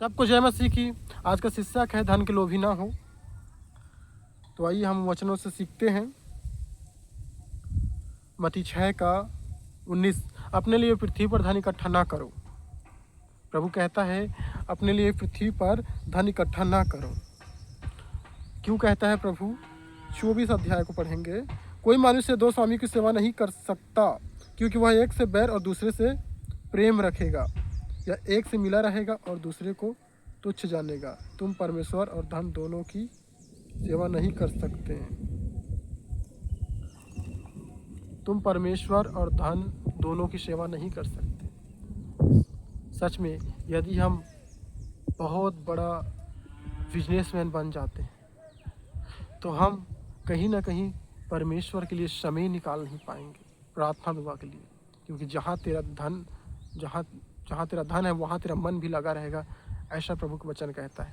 सबको जय मसीह की। आज का शीर्षक है धन के लोभी ना हो। तो आइए हम वचनों से सीखते हैं। मत्ती 6:19, अपने लिए पृथ्वी पर धन इकट्ठा ना करो। प्रभु कहता है अपने लिए पृथ्वी पर धन इकट्ठा ना करो। क्यों कहता है प्रभु? 24 अध्याय को पढ़ेंगे। कोई मनुष्य दो स्वामी की सेवा नहीं कर सकता, क्योंकि वह एक से बैर और दूसरे से प्रेम रखेगा, या एक से मिला रहेगा और दूसरे को तुच्छ जानेगा। तुम परमेश्वर और धन दोनों की सेवा नहीं कर सकते हैं। तुम परमेश्वर और धन दोनों की सेवा नहीं कर सकते। सच में यदि हम बहुत बड़ा बिजनेसमैन बन जाते हैं तो हम कहीं ना कहीं परमेश्वर के लिए समय निकाल नहीं पाएंगे, प्रार्थना दुआ के लिए। क्योंकि जहाँ तेरा धन है वहाँ तेरा मन भी लगा रहेगा, ऐसा प्रभु का वचन कहता है।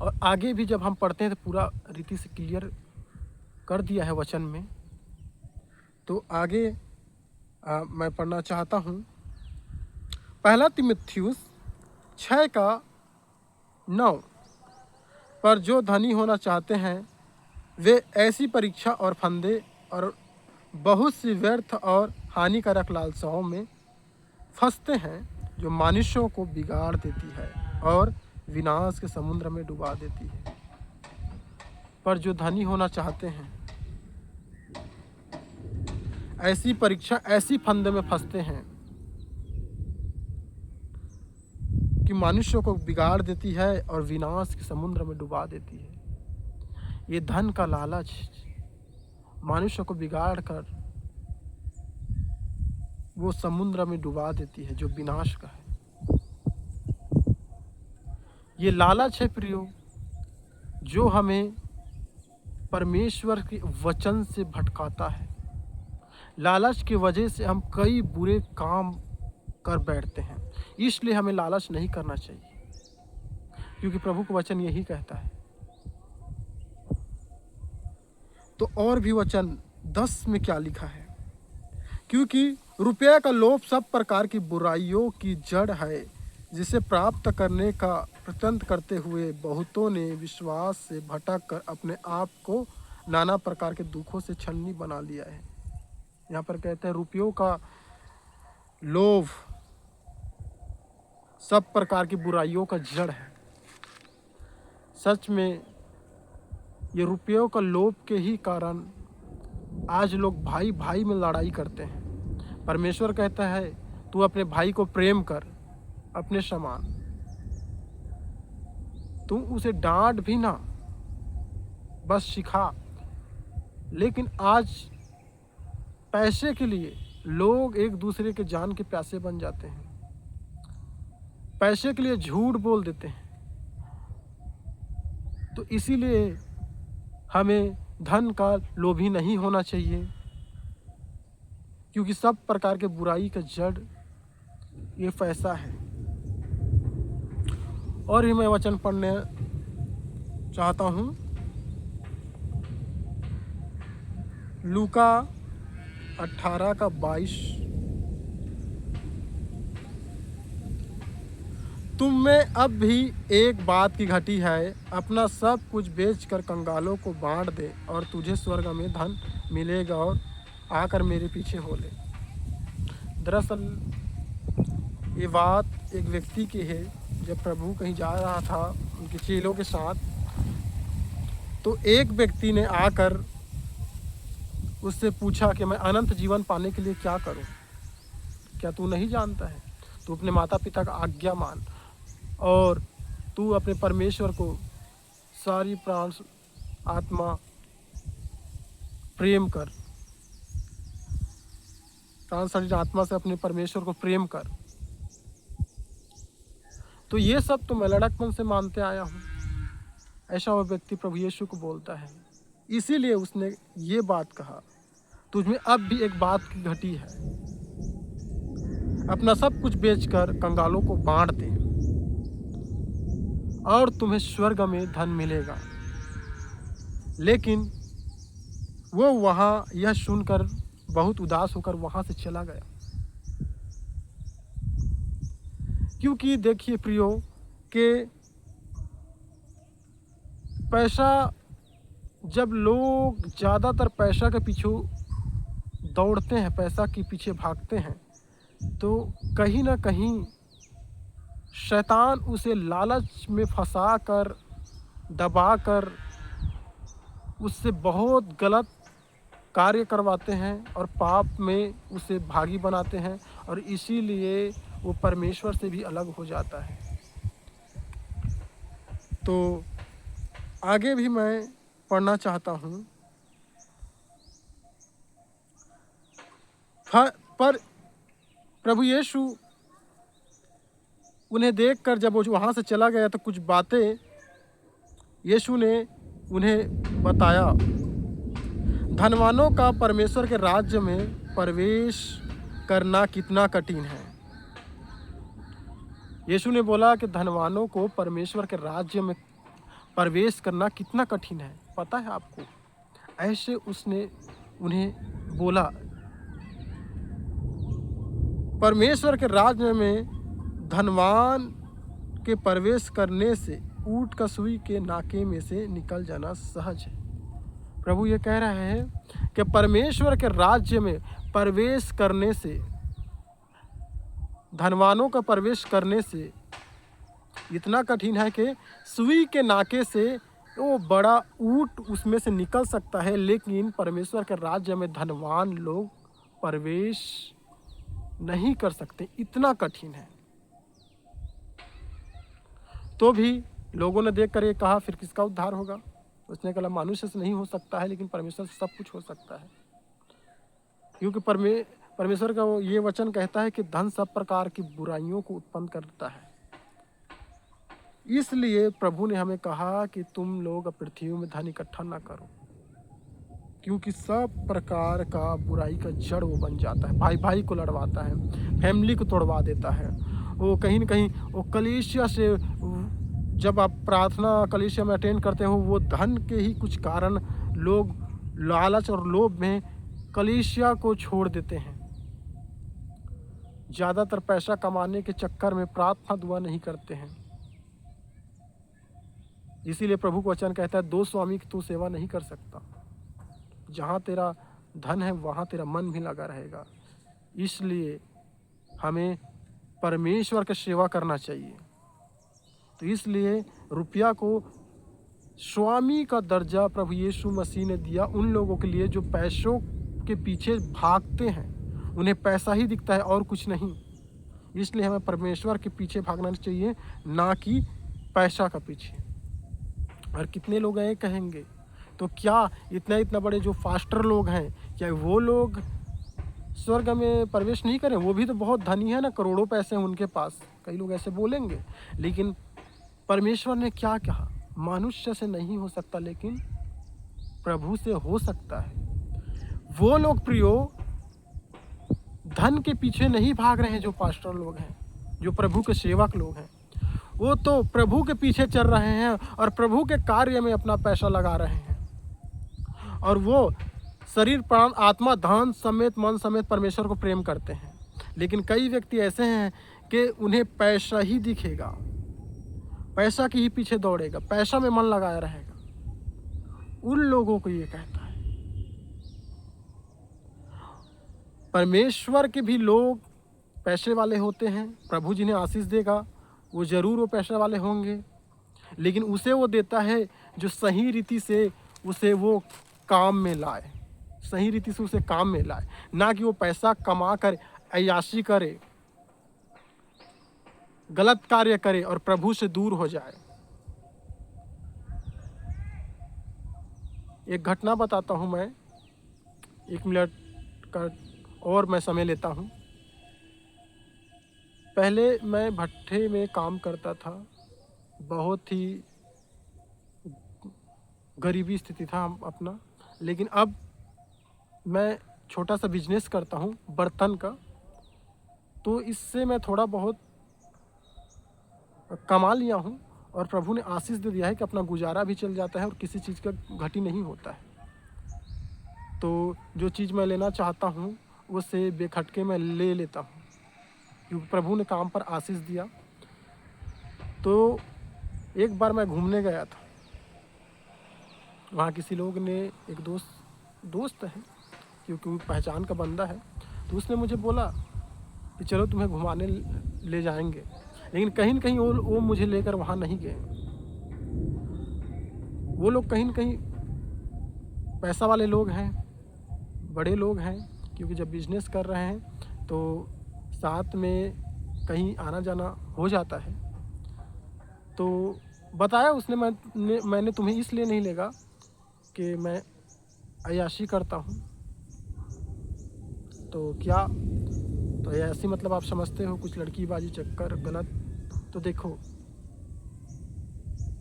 और आगे भी जब हम पढ़ते हैं तो पूरा रीति से क्लियर कर दिया है वचन में। तो आगे मैं पढ़ना चाहता हूँ। पहला तीमुथियुस 6:9, पर जो धनी होना चाहते हैं वे ऐसी परीक्षा और फंदे और बहुत सी व्यर्थ और हानिकारक लालसाओं में फंसते हैं, जो मनुष्यों को बिगाड़ देती है और विनाश के समुद्र में डुबा देती है। पर जो धनी होना चाहते हैं ऐसी परीक्षा, ऐसी फंदे में फंसते हैं कि मनुष्यों को बिगाड़ देती है और विनाश के समुद्र में डुबा देती है। ये धन का लालच मनुष्य को बिगाड़ कर वो समुद्र में डुबा देती है जो विनाश का है। ये लालच है प्रियो, जो हमें परमेश्वर के वचन से भटकाता है। लालच की वजह से हम कई बुरे काम कर बैठते हैं, इसलिए हमें लालच नहीं करना चाहिए, क्योंकि प्रभु का वचन यही कहता है। तो और भी वचन 10 में क्या लिखा है? क्योंकि रुपये का लोभ सब प्रकार की बुराइयों की जड़ है, जिसे प्राप्त करने का प्रयत्न करते हुए बहुतों ने विश्वास से भटक कर अपने आप को नाना प्रकार के दुखों से छलनी बना लिया है। यहाँ पर कहते हैं रुपयों का लोभ सब प्रकार की बुराइयों का जड़ है। सच में ये रुपयों का लोभ के ही कारण आज लोग भाई भाई में लड़ाई करते हैं। परमेश्वर कहता है तू अपने भाई को प्रेम कर अपने समान। तू उसे डांट भी ना, बस सिखा। लेकिन आज पैसे के लिए लोग एक दूसरे के जान के प्यासे बन जाते हैं, पैसे के लिए झूठ बोल देते हैं। तो इसीलिए हमें धन का लोभी नहीं होना चाहिए, क्योंकि सब प्रकार के बुराई का जड़ ये पैसा है। और ही मैं वचन पढ़ने चाहता हूँ। लूका 18:22, तुम में अब भी एक बात की घटी है, अपना सब कुछ बेचकर कंगालों को बांट दे और तुझे स्वर्ग में धन मिलेगा, और आकर मेरे पीछे हो ले। दरअसल ये बात एक व्यक्ति की है। जब प्रभु कहीं जा रहा था उनके चेलों के साथ, तो एक व्यक्ति ने आकर उससे पूछा कि मैं अनंत जीवन पाने के लिए क्या करूं? क्या तू नहीं जानता है? तू अपने माता पिता का आज्ञा मान और तू अपने परमेश्वर को सारी प्राण आत्मा प्रेम कर, प्राण शरीर आत्मा से अपने परमेश्वर को प्रेम कर। तो ये सब तो मैं लड़कपन से मानते आया हूँ, ऐसा वह व्यक्ति प्रभु यीशु को बोलता है। इसीलिए उसने ये बात कहा, तुझमें अब भी एक बात की घटी है, अपना सब कुछ बेचकर कंगालों को बांट दे और तुम्हें स्वर्ग में धन मिलेगा। लेकिन वो वहाँ यह सुनकर बहुत उदास होकर वहाँ से चला गया, क्योंकि देखिए प्रियो कि पैसा, जब लोग ज़्यादातर पैसा के पीछे दौड़ते हैं, पैसा के पीछे भागते हैं, तो कहीं ना कहीं शैतान उसे लालच में फंसा कर, दबा कर उससे बहुत गलत कार्य करवाते हैं और पाप में उसे भागी बनाते हैं, और इसीलिए वो परमेश्वर से भी अलग हो जाता है। तो आगे भी मैं पढ़ना चाहता हूँ। पर प्रभु यीशु उन्हें देखकर जब वो वहाँ से चला गया तो कुछ बातें यीशु ने उन्हें बताया। धनवानों का परमेश्वर के राज्य में प्रवेश करना कितना कठिन है। यीशु ने बोला कि धनवानों को परमेश्वर के राज्य में प्रवेश करना कितना कठिन है, पता है आपको? ऐसे उसने उन्हें बोला। परमेश्वर के राज्य में धनवान के प्रवेश करने से ऊँट का सुई के नाके में से निकल जाना सहज है। प्रभु ये कह रहे हैं कि परमेश्वर के राज्य में प्रवेश करने से, धनवानों का प्रवेश करने से इतना कठिन है कि सुई के नाके से वो बड़ा ऊँट उसमें से निकल सकता है, लेकिन परमेश्वर के राज्य में धनवान लोग प्रवेश नहीं कर सकते, इतना कठिन है। तो भी लोगों ने देखकर ये कहा, फिर किसका उद्धार होगा? उसने कहा, मनुष्य से नहीं हो सकता है, लेकिन परमेश्वर से सब कुछ हो सकता है। क्योंकि परमेश्वर का ये वचन कहता है कि धन सब प्रकार की बुराइयों को उत्पन्न करता है। इसलिए प्रभु ने हमें कहा कि तुम लोग पृथ्वी में धन इकट्ठा ना करो, क्योंकि सब प्रकार का बुराई का जड़ वो बन जाता है। भाई भाई को लड़वाता है, फैमिली को तोड़वा देता है। वो कहीं न कहीं वो कलीसिया से, जब आप प्रार्थना कलीसिया में अटेंड करते हो, वो धन के ही कुछ कारण लोग लालच और लोभ में कलीसिया को छोड़ देते हैं। ज़्यादातर पैसा कमाने के चक्कर में प्रार्थना दुआ नहीं करते हैं। इसीलिए प्रभु का वचन कहता है, दो स्वामी की तू सेवा नहीं कर सकता। जहाँ तेरा धन है वहाँ तेरा मन भी लगा रहेगा। इसलिए हमें परमेश्वर की सेवा करना चाहिए। तो इसलिए रुपया को स्वामी का दर्जा प्रभु यीशु मसीह ने दिया उन लोगों के लिए जो पैसों के पीछे भागते हैं। उन्हें पैसा ही दिखता है और कुछ नहीं। इसलिए हमें परमेश्वर के पीछे भागना चाहिए, ना कि पैसा का पीछे। और कितने लोग हैं कहेंगे, तो क्या इतना बड़े जो फास्टर लोग हैं, क्या वो लोग स्वर्ग में प्रवेश नहीं करें? वो भी तो बहुत धनी है ना, करोड़ों पैसे हैं उनके पास। कई लोग ऐसे बोलेंगे, लेकिन परमेश्वर ने क्या कहा? मनुष्य से नहीं हो सकता, लेकिन प्रभु से हो सकता है। वो लोग प्रियो धन के पीछे नहीं भाग रहे हैं। जो पास्टर लोग हैं, जो प्रभु के सेवक लोग हैं, वो तो प्रभु के पीछे चल रहे हैं और प्रभु के कार्य में अपना पैसा लगा रहे हैं। और वो शरीर, प्राण, आत्मा, धन समेत, मन समेत परमेश्वर को प्रेम करते हैं। लेकिन कई व्यक्ति ऐसे हैं कि उन्हें पैसा ही दिखेगा, पैसा के ही पीछे दौड़ेगा, पैसा में मन लगाया रहेगा। उन लोगों को ये कहता है। परमेश्वर के भी लोग पैसे वाले होते हैं। प्रभु जिन्हें आशीष देगा वो ज़रूर वो पैसे वाले होंगे, लेकिन उसे वो देता है जो सही रीति से उसे वो काम में लाए, सही रीति से उसे काम में लाए, ना कि वो पैसा कमा कर अय्याशी करे, गलत कार्य करे और प्रभु से दूर हो जाए। एक घटना बताता हूँ मैं, 1 मिनट का और मैं समय लेता हूँ। पहले मैं भट्ठे में काम करता था, बहुत ही गरीबी स्थिति था अपना, लेकिन अब मैं छोटा सा बिजनेस करता हूँ बर्तन का। तो इससे मैं थोड़ा बहुत कमा लिया हूँ और प्रभु ने आशीष दे दिया है कि अपना गुजारा भी चल जाता है और किसी चीज़ का घटी नहीं होता है। तो जो चीज़ मैं लेना चाहता हूँ उसे बेखटके मैं ले लेता हूँ, क्योंकि प्रभु ने काम पर आशीष दिया। तो एक बार मैं घूमने गया था, वहाँ किसी लोग ने, एक दोस्त है क्योंकि वो पहचान का बंदा है, तो उसने मुझे बोला कि चलो तुम्हें घुमाने ले जाएंगे, लेकिन कहीं न कहीं वो मुझे लेकर वहाँ नहीं गए। वो लोग कहीं न कहीं पैसा वाले लोग हैं, बड़े लोग हैं, क्योंकि जब बिजनेस कर रहे हैं तो साथ में कहीं आना जाना हो जाता है। तो बताया उसने, मैंने तुम्हें इसलिए नहीं लेगा कि मैं अय्याशी करता हूँ। तो क्या, तो अय्याशी मतलब आप समझते हो, कुछ लड़कीबाजी चक्कर गलत। तो देखो,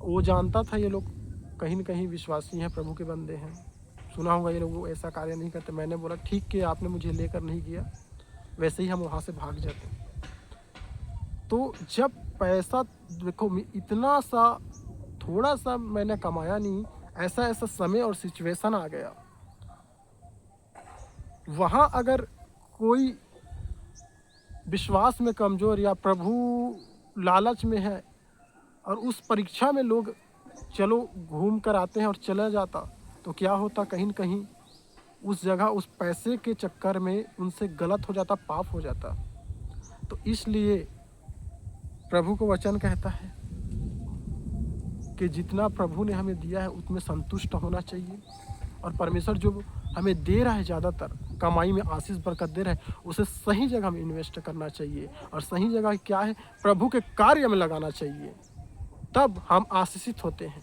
वो जानता था ये लोग कहीं न कहीं विश्वासी हैं, प्रभु के बंदे हैं, सुना होगा ये लोग ऐसा कार्य नहीं करते। मैंने बोला ठीक किया आपने मुझे लेकर नहीं गया, वैसे ही हम वहाँ से भाग जाते। तो जब पैसा, देखो इतना सा, थोड़ा सा मैंने कमाया नहीं, ऐसा समय और सिचुएशन आ गया, वहाँ अगर कोई विश्वास में कमज़ोर या प्रभु लालच में है और उस परीक्षा में लोग चलो घूम कर आते हैं और चला जाता, तो क्या होता, कहीं न कहीं उस जगह उस पैसे के चक्कर में उनसे गलत हो जाता, पाप हो जाता। तो इसलिए प्रभु को वचन कहता है कि जितना प्रभु ने हमें दिया है उतने संतुष्ट होना चाहिए, और परमेश्वर जो हमें दे रहा है, ज़्यादातर कमाई में आशीष बरकत दे रहा है, उसे सही जगह में इन्वेस्ट करना चाहिए, और सही जगह क्या है, प्रभु के कार्य में लगाना चाहिए। तब हम आशीषित होते हैं,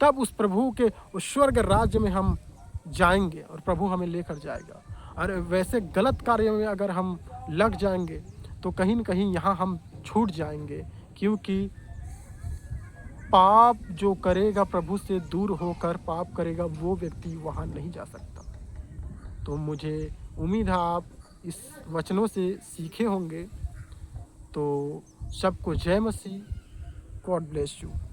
तब उस प्रभु के उस स्वर्ग राज्य में हम जाएंगे और प्रभु हमें लेकर जाएगा। और वैसे गलत कार्य में अगर हम लग जाएंगे तो कहीं न कहीं यहाँ हम छूट जाएंगे, क्योंकि पाप जो करेगा, प्रभु से दूर होकर पाप करेगा, वो व्यक्ति वहाँ नहीं जा सकता। तो मुझे उम्मीद है आप इस वचनों से सीखे होंगे। तो सबको जय मसीह, गॉड ब्लेस यू।